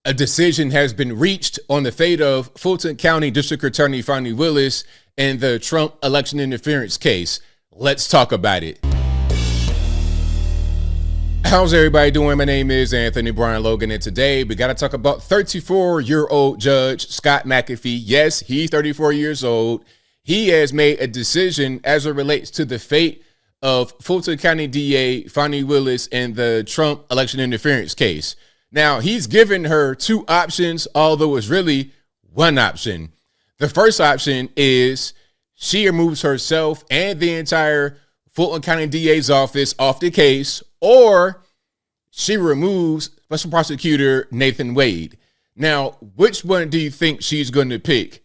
A decision has been reached on the fate of Fulton County District Attorney Fani Willis in the Trump election interference case. Let's talk about it. How's everybody doing? My name is Anthony Brian Logan, and today we got to talk about 34-year-old Judge Scott McAfee. Yes, he's 34 years old. He has made a decision as it relates to the fate of Fulton County DA Fani Willis in the Trump election interference case. Now, he's given her two options, although it's really one option. The first option is she removes herself and the entire Fulton County DA's office off the case, or she removes Special Prosecutor Nathan Wade. Now, which one do you think she's going to pick?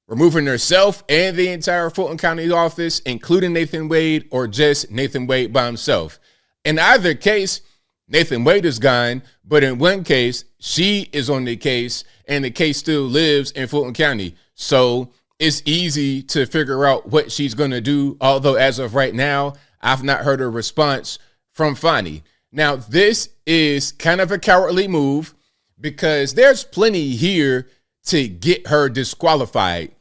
Removing herself and the entire Fulton County office, including Nathan Wade, or just Nathan Wade by himself? In either case, Nathan Wade is gone, but in one case, she is on the case, and the case still lives in Fulton County. So it's easy to figure out what she's going to do, although as of right now, I've not heard a response from Fani. Now, this is kind of a cowardly move because there's plenty here to get her disqualified.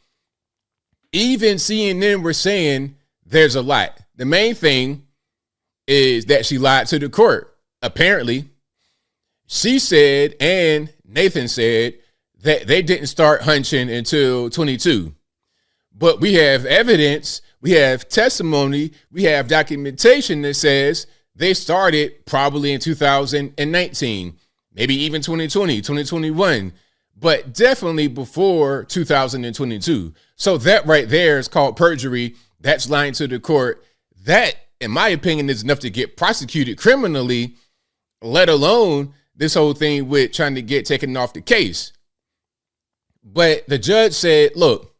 Even CNN were saying there's a lot. The main thing is that she lied to the court. Apparently, she said, and Nathan said, that they didn't start hunching until 22. But we have evidence, we have testimony, we have documentation that says they started probably in 2019, maybe even 2020, 2021, but definitely before 2022. So that right there is called perjury. That's lying to the court. That, in my opinion, is enough to get prosecuted criminally, let alone this whole thing with trying to get taken off the case. But the judge said, look,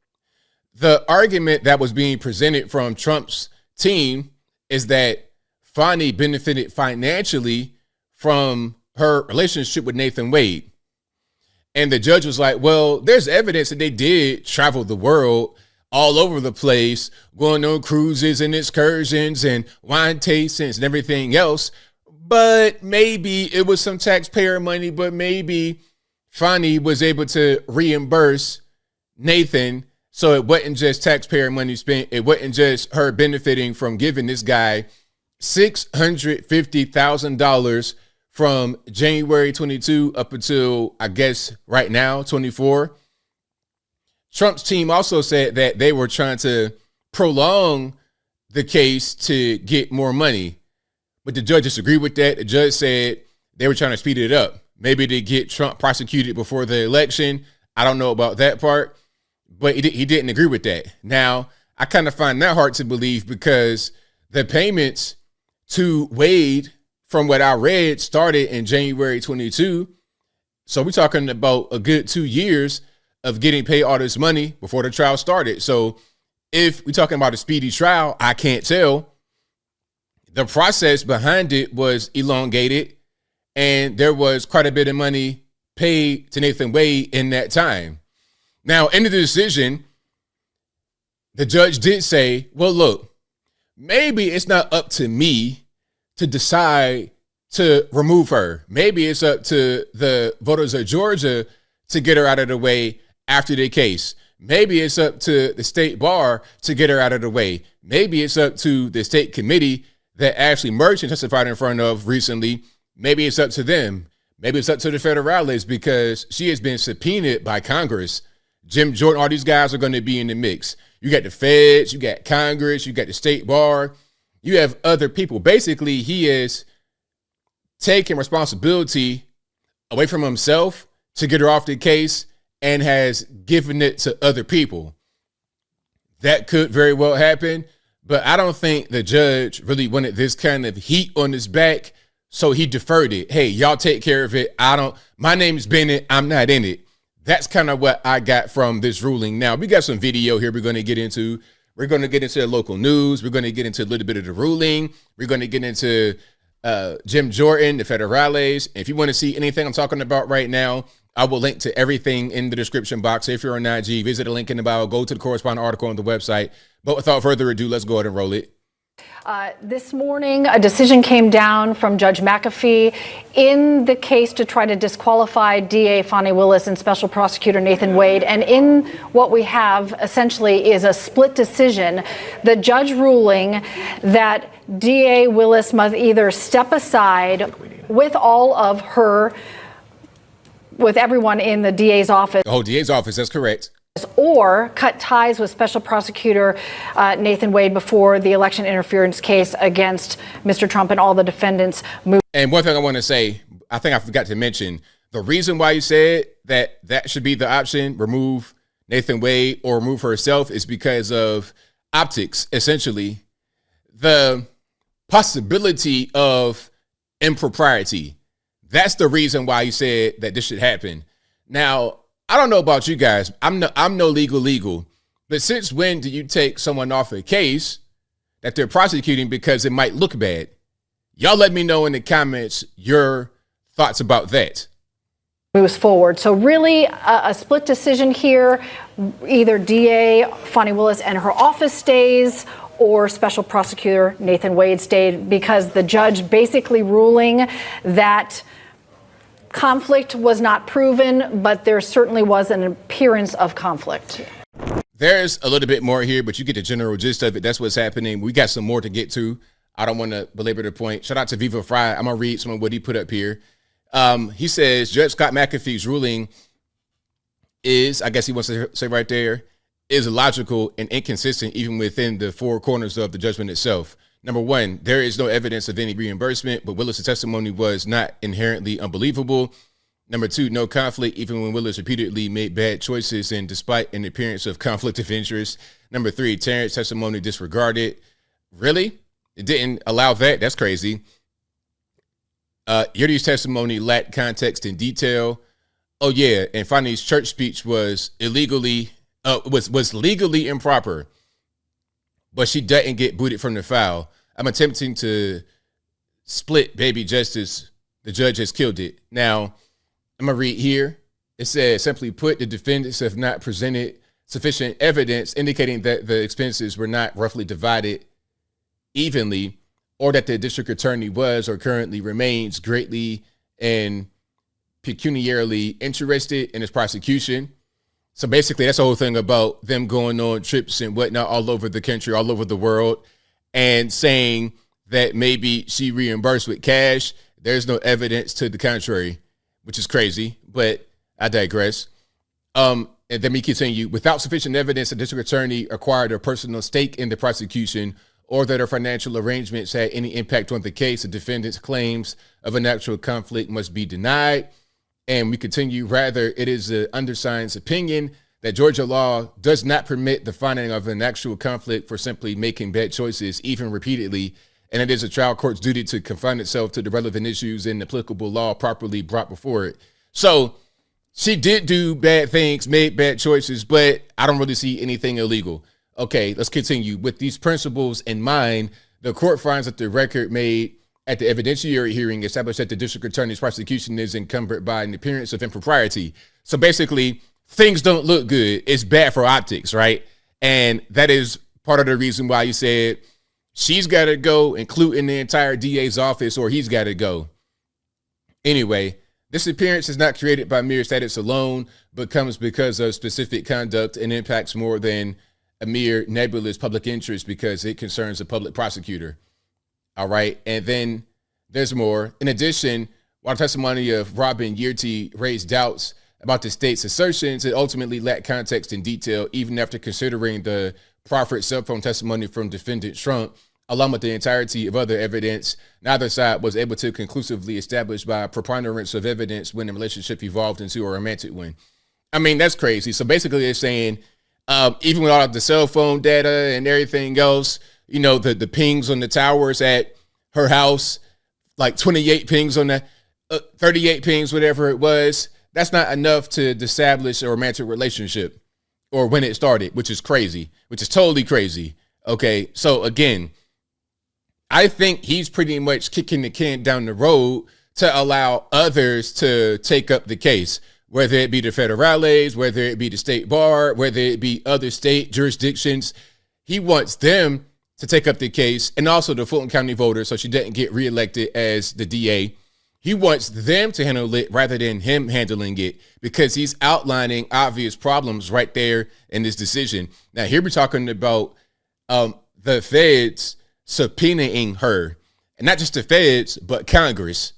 the argument that was being presented from Trump's team is that Fani benefited financially from her relationship with Nathan Wade. And the judge was like, well, there's evidence that they did travel the world all over the place, going on cruises and excursions and wine tastings and everything else. But maybe it was some taxpayer money, but maybe Fani was able to reimburse Nathan. So it wasn't just taxpayer money spent. It wasn't just her benefiting from giving this guy $650,000 from January 22 up until, I guess, right now, 24. Trump's team also said that they were trying to prolong the case to get more money. But the judge disagreed with that. The judge said they were trying to speed it up, maybe to get Trump prosecuted before the election. I don't know about that part, but he didn't agree with that. Now, I kind of find that hard to believe because the payments to Wade, from what I read, started in January 22. So we're talking about a good 2 years of getting paid all this money before the trial started. So if we're talking about a speedy trial, I can't tell. The process behind it was elongated, and there was quite a bit of money paid to Nathan Wade in that time. Now, in the decision, the judge did say, well, look, maybe it's not up to me to decide to remove her. Maybe it's up to the voters of Georgia to get her out of the way after the case. Maybe it's up to the state bar to get her out of the way. Maybe it's up to the state committee that Ashley Merchant testified in front of recently. Maybe it's up to them. Maybe it's up to the federales because she has been subpoenaed by Congress. Jim Jordan, all these guys are going to be in the mix. You got the feds, you got Congress, you got the state bar, you have other people. Basically, he is taking responsibility away from himself to get her off the case and has given it to other people. That could very well happen. But I don't think the judge really wanted this kind of heat on his back, so he deferred it. Hey, y'all take care of it. My name is Bennett. I'm not in it. That's kind of what I got from this ruling. Now, we got some video here we're going to get into. We're going to get into the local news. We're going to get into a little bit of the ruling. We're going to get into Jim Jordan, the federales. If you want to see anything I'm talking about right now, I will link to everything in the description box. If you're on IG, visit the link in the bio, go to the corresponding article on the website. But without further ado, let's go ahead and roll it. This morning, a decision came down from Judge McAfee in the case to try to disqualify DA Fani Willis and Special Prosecutor Nathan Wade. And in what we have essentially is a split decision. The judge ruling that DA Willis must either step aside with everyone in the DA's office. Oh, DA's office, that's correct. Or cut ties with Special Prosecutor Nathan Wade before the election interference case against Mr. Trump and all the defendants move. And one thing I want to say, I think I forgot to mention, the reason why you said that should be the option, remove Nathan Wade or remove herself, is because of optics, essentially. The possibility of impropriety. That's the reason why you said that this should happen. Now, I don't know about you guys. I'm no legal, but since when do you take someone off a case that they're prosecuting because it might look bad? Y'all let me know in the comments your thoughts about that. Moves forward. So really a split decision here. Either DA Fani Willis and her office stays or Special Prosecutor Nathan Wade stayed, because the judge basically ruling that conflict was not proven, but there certainly was an appearance of conflict. There's a little bit more here, but you get the general gist of it. That's what's happening. We got some more to get to. I don't want to belabor the point. Shout out to Viva Fry. I'm going to read some of what he put up here. He says, Judge Scott McAfee's ruling is, I guess he wants to say right there, is illogical and inconsistent even within the four corners of the judgment itself. Number one, there is no evidence of any reimbursement, but Willis' testimony was not inherently unbelievable. Number two, no conflict, even when Willis repeatedly made bad choices and despite an appearance of conflict of interest. Number three, Terrence's testimony disregarded. Really? It didn't allow that? That's crazy. Yuri's testimony lacked context and detail. Oh yeah, and Fani's church speech was legally improper, but she doesn't get booted from the file. I'm attempting to split baby justice. The judge has killed it. Now, I'm going to read here. It says, simply put, the defendants have not presented sufficient evidence indicating that the expenses were not roughly divided evenly, or that the district attorney was or currently remains greatly and pecuniarily interested in his prosecution. So basically, that's the whole thing about them going on trips and whatnot all over the country, all over the world, and saying that maybe she reimbursed with cash. There's no evidence to the contrary, which is crazy, but I digress. And then we continue. Without sufficient evidence, the district attorney acquired a personal stake in the prosecution or that her financial arrangements had any impact on the case, the defendant's claims of an actual conflict must be denied. And we continue, rather, it is the undersigned's opinion that Georgia law does not permit the finding of an actual conflict for simply making bad choices, even repeatedly, and it is a trial court's duty to confine itself to the relevant issues and applicable law properly brought before it. So she did do bad things, made bad choices, but I don't really see anything illegal. Okay, let's continue. With these principles in mind, the court finds that the record made at the evidentiary hearing established that the district attorney's prosecution is encumbered by an appearance of impropriety. So basically, things don't look good. It's bad for optics, right? And that is part of the reason why you said she's got to go, including the entire DA's office, or he's got to go. Anyway, this appearance is not created by mere status alone, but comes because of specific conduct and impacts more than a mere nebulous public interest because it concerns a public prosecutor. All right. And then there's more. In addition, while the testimony of Robin Yearty raised doubts about the state's assertions, it ultimately lacked context and detail, even after considering the proffered cell phone testimony from defendant Trump, along with the entirety of other evidence. Neither side was able to conclusively establish by a preponderance of evidence when the relationship evolved into a romantic one. I mean, that's crazy. So basically they're saying, even with all of the cell phone data and everything else, you know, the pings on the towers at her house, like 28 pings on the 38 pings, whatever it was, that's not enough to establish a romantic relationship or when it started, which is crazy, which is totally crazy. Okay, so again, I think he's pretty much kicking the can down the road to allow others to take up the case, whether it be the federales, whether it be the state bar, whether it be other state jurisdictions. He wants them to take up the case, and also the Fulton County voters, so she didn't get reelected as the DA. He wants them to handle it rather than him handling it, because he's outlining obvious problems right there in this decision. Now, here we're talking about the feds subpoenaing her, and not just the feds, but Congress.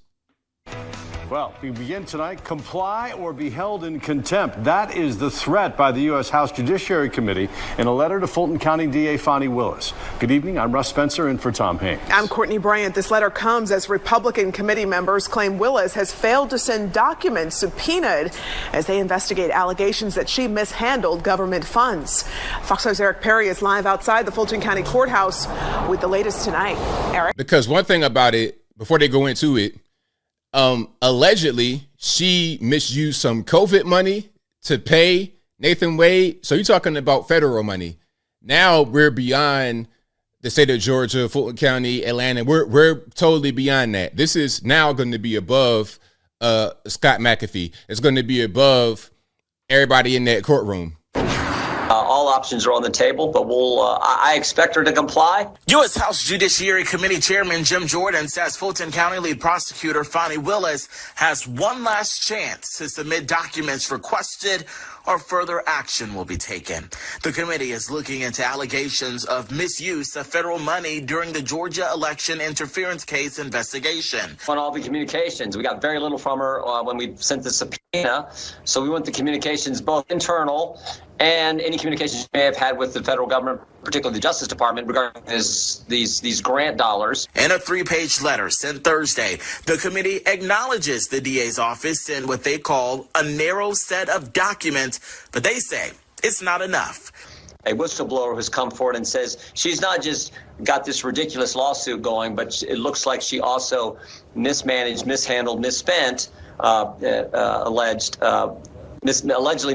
Well, we begin tonight. Comply or be held in contempt. That is the threat by the U.S. House Judiciary Committee in a letter to Fulton County DA Fani Willis. Good evening. I'm Russ Spencer in for Tom Haynes. I'm Courtney Bryant. This letter comes as Republican committee members claim Willis has failed to send documents subpoenaed as they investigate allegations that she mishandled government funds. Fox News' Eric Perry is live outside the Fulton County Courthouse with the latest tonight. Eric? Because one thing about it, before they go into it, allegedly she misused some COVID money to pay Nathan Wade. So you're talking about federal money. Now we're beyond the state of Georgia, Fulton County, Atlanta. We're totally beyond that. This is now going to be above Scott McAfee. It's going to be above everybody in that courtroom. All options are on the table, but I expect her to comply. U.S. House Judiciary Committee Chairman Jim Jordan says Fulton County lead prosecutor Fani Willis has one last chance to submit documents requested or further action will be taken. The committee is looking into allegations of misuse of federal money during the Georgia election interference case investigation. On all the communications, we got very little from her when we sent the subpoena, so we want the communications both internal and any communications you may have had with the federal government, particularly the Justice Department, regarding these grant dollars. In a 3-page letter sent Thursday, the committee acknowledges the DA's office sent what they call a narrow set of documents, but they say it's not enough. A whistleblower has come forward and says she's not just got this ridiculous lawsuit going, but it looks like she also mismanaged, mishandled, misspent, allegedly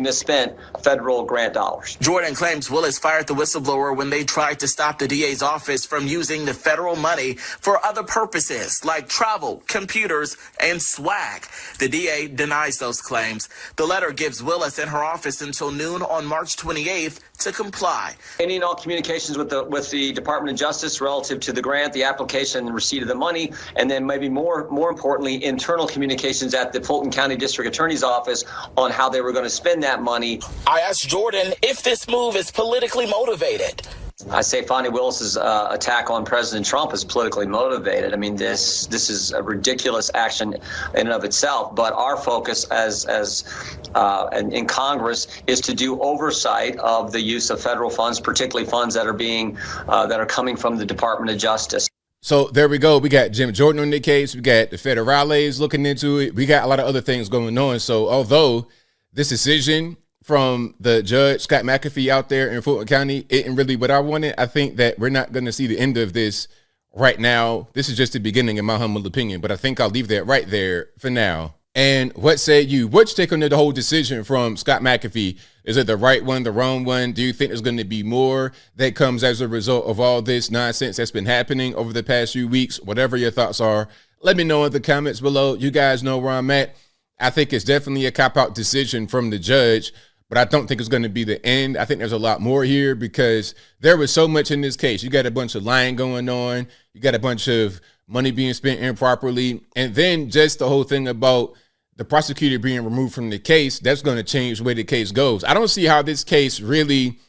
misspent federal grant dollars. Jordan claims Willis fired the whistleblower when they tried to stop the DA's office from using the federal money for other purposes like travel, computers, and swag. The DA denies those claims. The letter gives Willis and her office until noon on March 28th to comply. Any and all communications with the Department of Justice relative to the grant, the application and receipt of the money, and then maybe more importantly, internal communications at the Fulton County District Attorney's Office on how they were going to spend that money. I asked Jordan if this move is politically motivated. I say Fani Willis's attack on President Trump is politically motivated. I mean, this is a ridiculous action in and of itself. But our focus and in Congress is to do oversight of the use of federal funds, particularly funds that are coming from the Department of Justice. So there we go. We got Jim Jordan on the case. We got the federales looking into it. We got a lot of other things going on. So although this decision from the judge, Scott McAfee, out there in Fulton County isn't really what I wanted, I think that we're not going to see the end of this right now. This is just the beginning, in my humble opinion, but I think I'll leave that right there for now. And what say you? What's your take on the whole decision from Scott McAfee? Is it the right one, the wrong one? Do you think there's going to be more that comes as a result of all this nonsense that's been happening over the past few weeks? Whatever your thoughts are, let me know in the comments below. You guys know where I'm at. I think it's definitely a cop-out decision from the judge, but I don't think it's going to be the end. I think there's a lot more here because there was so much in this case. You got a bunch of lying going on. You got a bunch of money being spent improperly. And then just the whole thing about the prosecutor being removed from the case, that's going to change the way the case goes. I don't see how this case really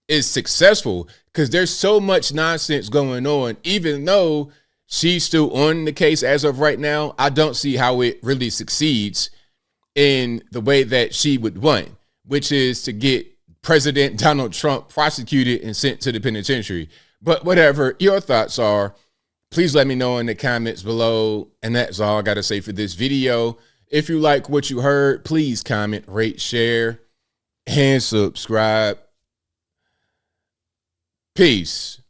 is successful because there's so much nonsense going on. Even though she's still on the case as of right now, I don't see how it really succeeds in the way that she would want, which is to get President Donald Trump prosecuted and sent to the penitentiary. But whatever your thoughts are, please let me know in the comments below. And that's all I got to say for this video. If you like what you heard, please comment, rate, share, and subscribe. Peace.